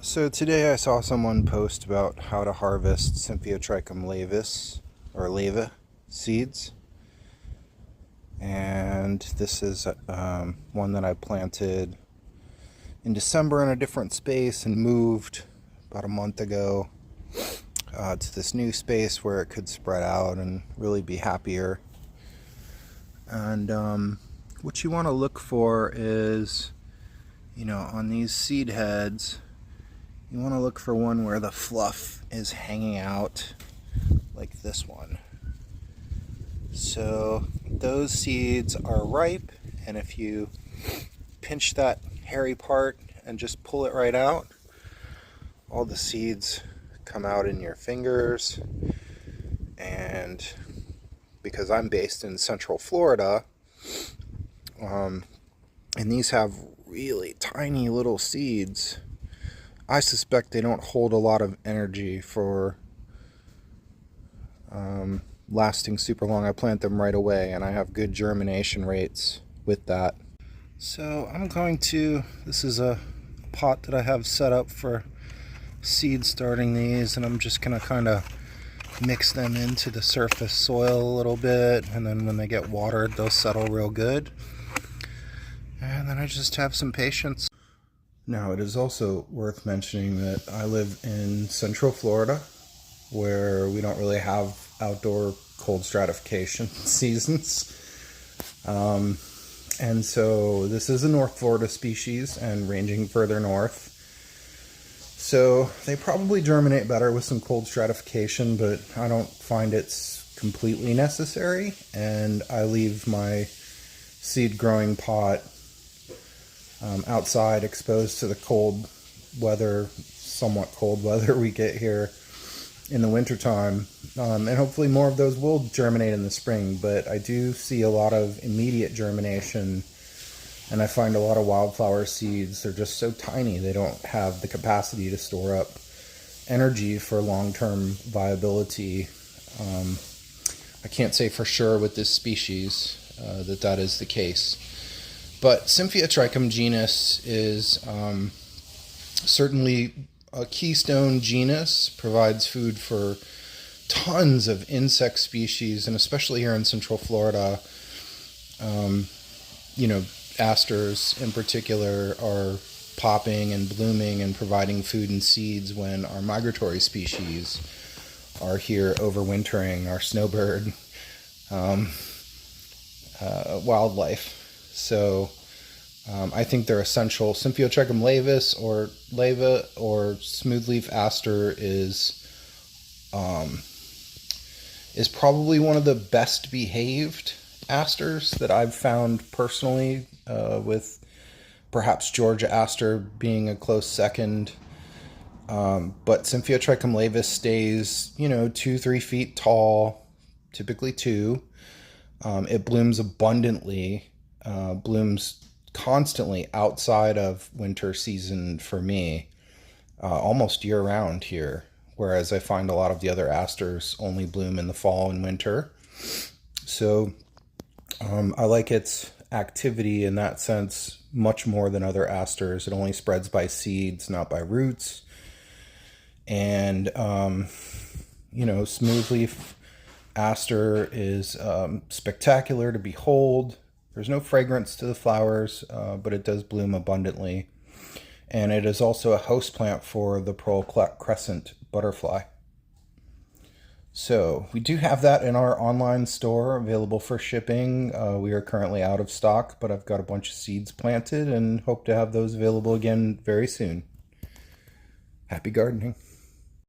So today I saw someone post about how to harvest Symphiotrichum laevis, or laeve seeds. And this is one that I planted in December in a different space and moved about a month ago to this new space where it could spread out and really be happier. And what you want to look for is, on these seed heads, you want to look for one where the fluff is hanging out like this one. So those seeds are ripe, and if you pinch that hairy part and just pull it right out, all the seeds come out in your fingers. And because I'm based in Central Florida, and these have really tiny little seeds, I suspect they don't hold a lot of energy for lasting super long. I plant them right away, and I have good germination rates with that. So this is a pot that I have set up for seed starting these, and I'm just going to kind of mix them into the surface soil a little bit, and then when they get watered, they'll settle real good. And then I just have some patience. Now, it is also worth mentioning that I live in Central Florida, where we don't really have outdoor cold stratification seasons. And so this is a North Florida species and ranging further north. So they probably germinate better with some cold stratification, but I don't find it's completely necessary. And I leave my seed growing pot outside, exposed to the cold weather, somewhat cold weather we get here in the wintertime. And hopefully more of those will germinate in the spring, but I do see a lot of immediate germination, and I find a lot of wildflower seeds, they're just so tiny, they don't have the capacity to store up energy for long-term viability. I can't say for sure with this species that is the case. But Symphiotrichum genus is certainly a keystone genus, provides food for tons of insect species, and especially here in Central Florida, asters in particular are popping and blooming and providing food and seeds when our migratory species are here overwintering, our snowbird wildlife. So I think they're essential. Symphiotrichum laevis or laeve or Smoothleaf Aster is probably one of the best behaved asters that I've found personally, with perhaps Georgia Aster being a close second. But Symphiotrichum laevis stays, 2-3 feet tall, typically 2. It blooms abundantly, blooms constantly outside of winter season for me, almost year round here, whereas I find a lot of the other asters only bloom in the fall and winter. So I like its activity in that sense much more than other asters. It only spreads by seeds, not by roots. And Smoothleaf Aster is spectacular to behold. There's no fragrance to the flowers, but it does bloom abundantly. And it is also a host plant for the pearl crescent butterfly. So we do have that in our online store, available for shipping. We are currently out of stock, but I've got a bunch of seeds planted and hope to have those available again very soon. Happy gardening.